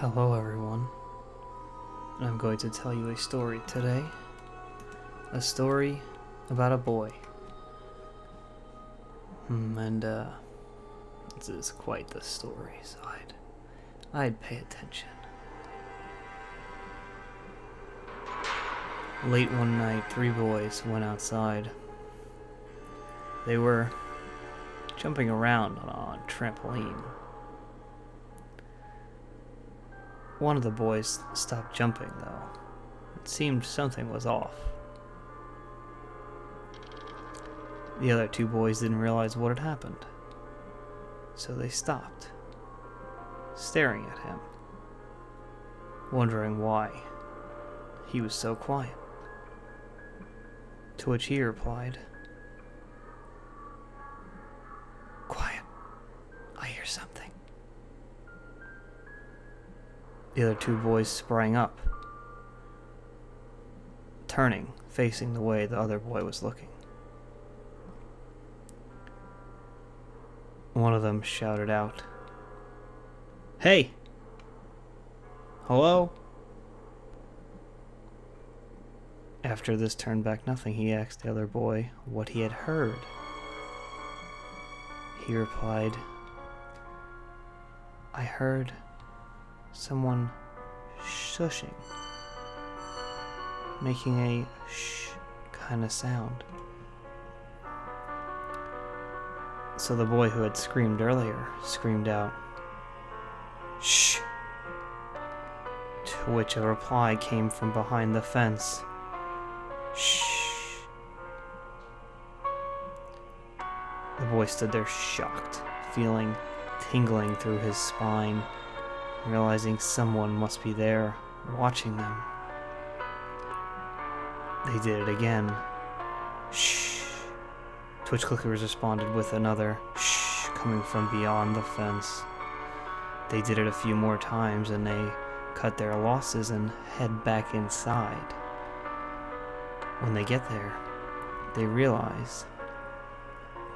Hello everyone, and I'm going to tell you a story today. A story about a boy. This is quite the story, so I'd pay attention. Late one night, three boys went outside. They were jumping around on a trampoline. One of the boys stopped jumping, though. It seemed something was off. The other two boys didn't realize what had happened, so they stopped, staring at him, wondering why he was so quiet. To which he replied, "Quiet, I hear something." The other two boys sprang up, turning, facing the way the other boy was looking. One of them shouted out, "Hey! Hello?" After this turned back nothing, he asked the other boy what he had heard. He replied, "I heard someone shushing, making a shh kind of sound." So the boy who had screamed earlier screamed out, "Shh!" To which a reply came from behind the fence, "Shh!" The boy stood there shocked, feeling tingling through his spine, realizing someone must be there, watching them. They did it again. "Shh!" To which clickers responded with another "shh" coming from beyond the fence. They did it a few more times and they cut their losses and head back inside. When they get there, they realize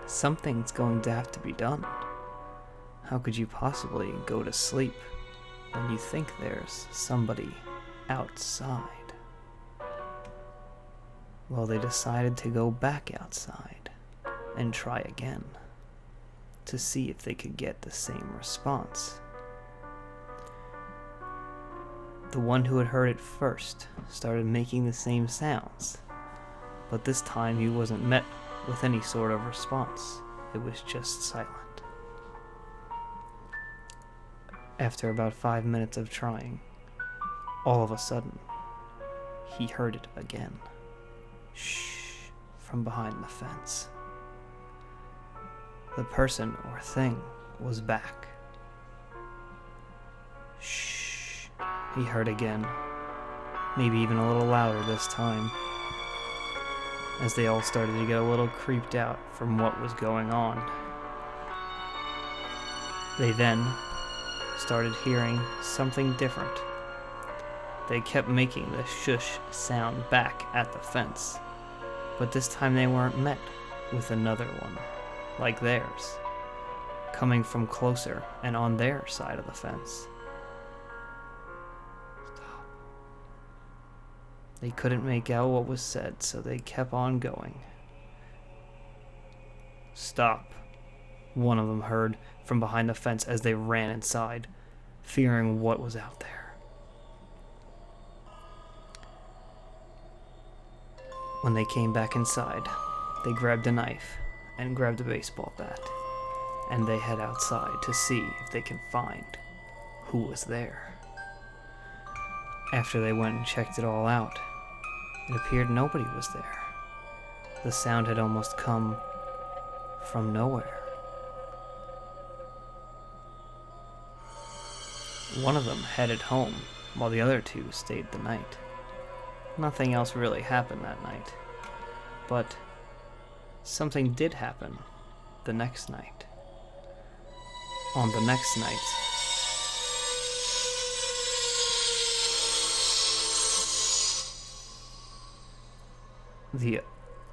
something's going to have to be done. How could you possibly go to sleep when you think there's somebody outside? Well, they decided to go back outside and try again to see if they could get the same response. The one who had heard it first started making the same sounds, but this time he wasn't met with any sort of response. It was just silent. After about 5 minutes of trying, all of a sudden, he heard it again. Shh, from behind the fence. The person or thing was back. Shh, he heard again, maybe even a little louder this time, as they all started to get a little creeped out from what was going on. They then started hearing something different. They kept making the shush sound back at the fence, but this time they weren't met with another one like theirs, coming from closer and on their side of the fence. Stop. They couldn't make out what was said, so they kept on going. "Stop," one of them heard from behind the fence as they ran inside, fearing what was out there. When they came back inside, they grabbed a knife and grabbed a baseball bat, and they head outside to see if they can find who was there. After they went and checked it all out, it appeared nobody was there. The sound had almost come from nowhere. One of them headed home, while the other two stayed the night. Nothing else really happened that night, but something did happen the next night. On the next night, the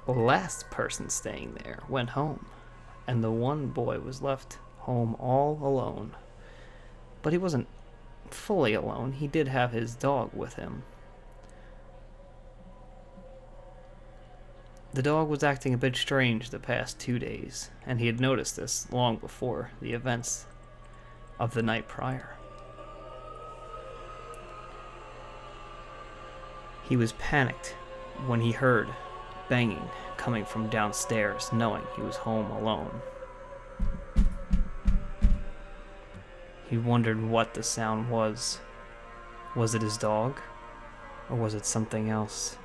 last person staying there went home, and the one boy was left home all alone. But he wasn't fully alone. He did have his dog with him. The dog was acting a bit strange the past 2 days, and he had noticed this long before the events of the night prior. He was panicked when he heard banging coming from downstairs, knowing he was home alone. He wondered what the sound was. Was it his dog? Or was it something else?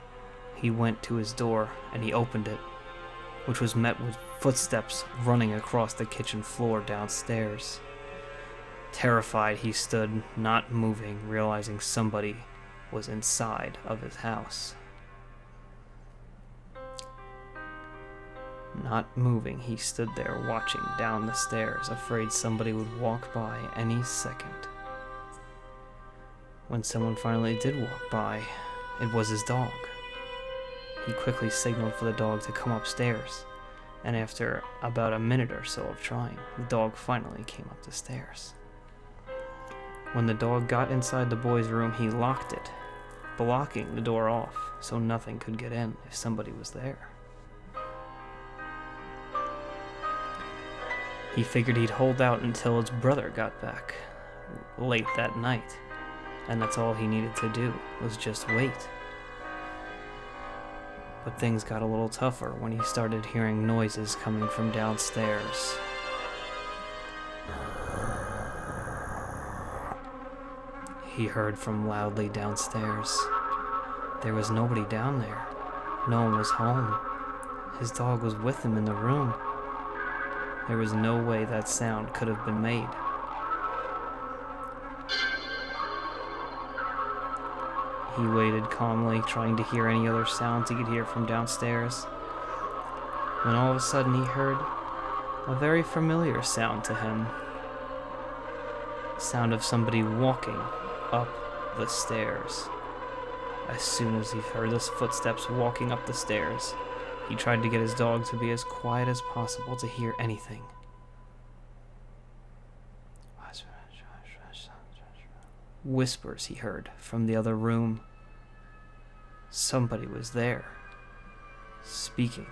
He went to his door and he opened it, which was met with footsteps running across the kitchen floor downstairs. Terrified, he stood, not moving, realizing somebody was inside of his house. Not moving, he stood there watching down the stairs, afraid somebody would walk by any second. When someone finally did walk by, it was his dog. He quickly signaled for the dog to come upstairs, and after about a minute or so of trying, the dog finally came up the stairs. When the dog got inside the boy's room, he locked it, blocking the door off so nothing could get in if somebody was there. He figured he'd hold out until his brother got back late that night, and that's all he needed to do was just wait. But things got a little tougher when he started hearing noises coming from downstairs. He heard from loudly downstairs. There was nobody down there. No one was home. His dog was with him in the room. There was no way that sound could have been made. He waited calmly, trying to hear any other sounds he could hear from downstairs, when all of a sudden he heard a very familiar sound to him. The sound of somebody walking up the stairs. As soon as he heard those footsteps walking up the stairs, he tried to get his dog to be as quiet as possible to hear anything. Whispers he heard from the other room. Somebody was there, speaking.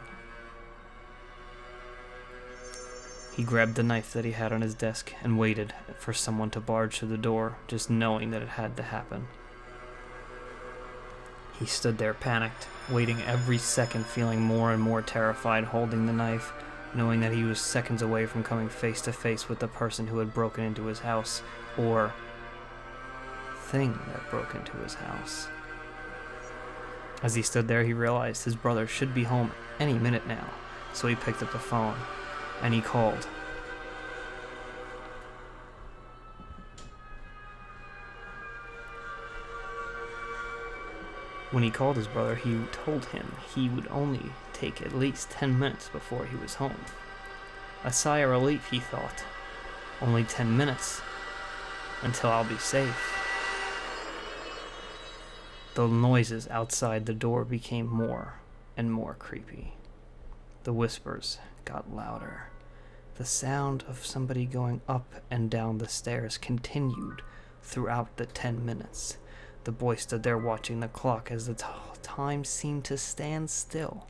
He grabbed the knife that he had on his desk and waited for someone to barge through the door, just knowing that it had to happen. He stood there panicked, waiting every second, feeling more and more terrified, holding the knife, knowing that he was seconds away from coming face to face with the person who had broken into his house, or thing that broke into his house. As he stood there, he realized his brother should be home any minute now, so he picked up the phone and he called. When he called his brother, he told him he would only take at least 10 minutes before he was home. A sigh of relief, he thought. Only 10 minutes until I'll be safe. The noises outside the door became more and more creepy. The whispers got louder. The sound of somebody going up and down the stairs continued throughout the 10 minutes. The boy stood there watching the clock as the time seemed to stand still,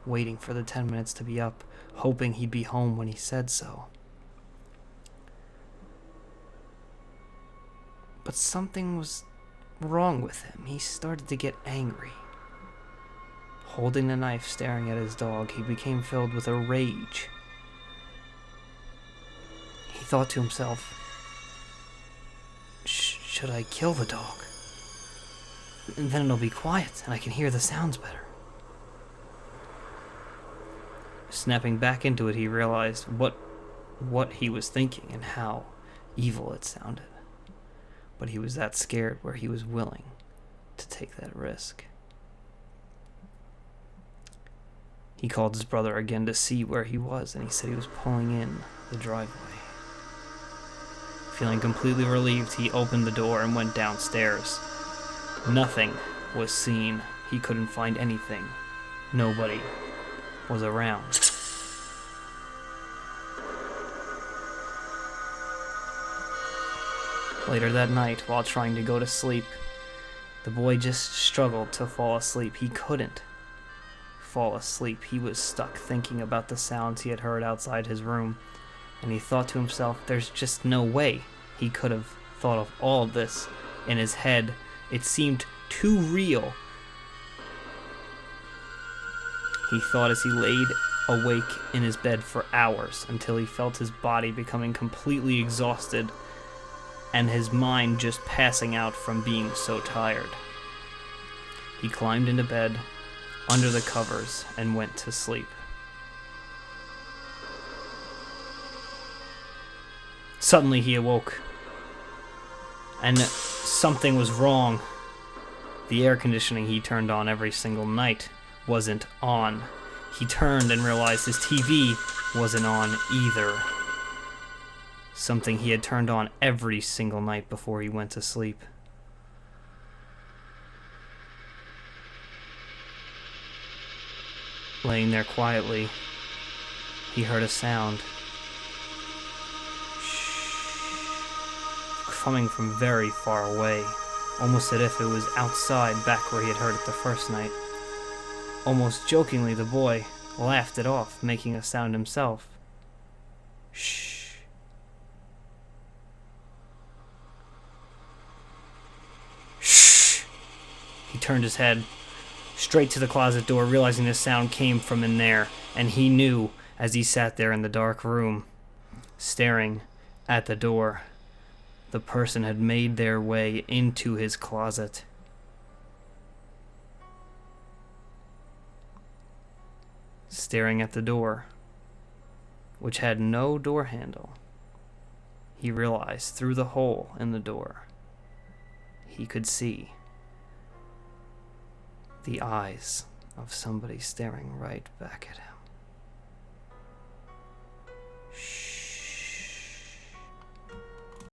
waiting for the 10 minutes to be up, hoping he'd be home when he said so. But something was wrong with him. He started to get angry. Holding the knife, staring at his dog, he became filled with a rage. He thought to himself, should I kill the dog? And then it'll be quiet and I can hear the sounds better. Snapping back into it, he realized what he was thinking and how evil it sounded. But he was that scared where he was willing to take that risk. He called his brother again to see where he was, and he said he was pulling in the driveway. Feeling completely relieved, he opened the door and went downstairs. Nothing was seen. He couldn't find anything. Nobody was around. Later that night, while trying to go to sleep, the boy just struggled to fall asleep. He couldn't fall asleep. He was stuck thinking about the sounds he had heard outside his room, and he thought to himself, there's just no way he could have thought of all of this in his head. It seemed too real. He thought as he laid awake in his bed for hours until he felt his body becoming completely exhausted and his mind just passing out from being so tired. He climbed into bed, under the covers, and went to sleep. Suddenly he awoke, and something was wrong. The air conditioning he turned on every single night wasn't on. He turned and realized his TV wasn't on either. Something he had turned on every single night before he went to sleep. Laying there quietly, he heard a sound. Coming from very far away, almost as if it was outside back where he had heard it the first night. Almost jokingly, the boy laughed it off, making a sound himself. Shh. Shh. He turned his head straight to the closet door, realizing the sound came from in there, and he knew as he sat there in the dark room, staring at the door, the person had made their way into his closet. Staring at the door, which had no door handle, he realized through the hole in the door he could see the eyes of somebody staring right back at him.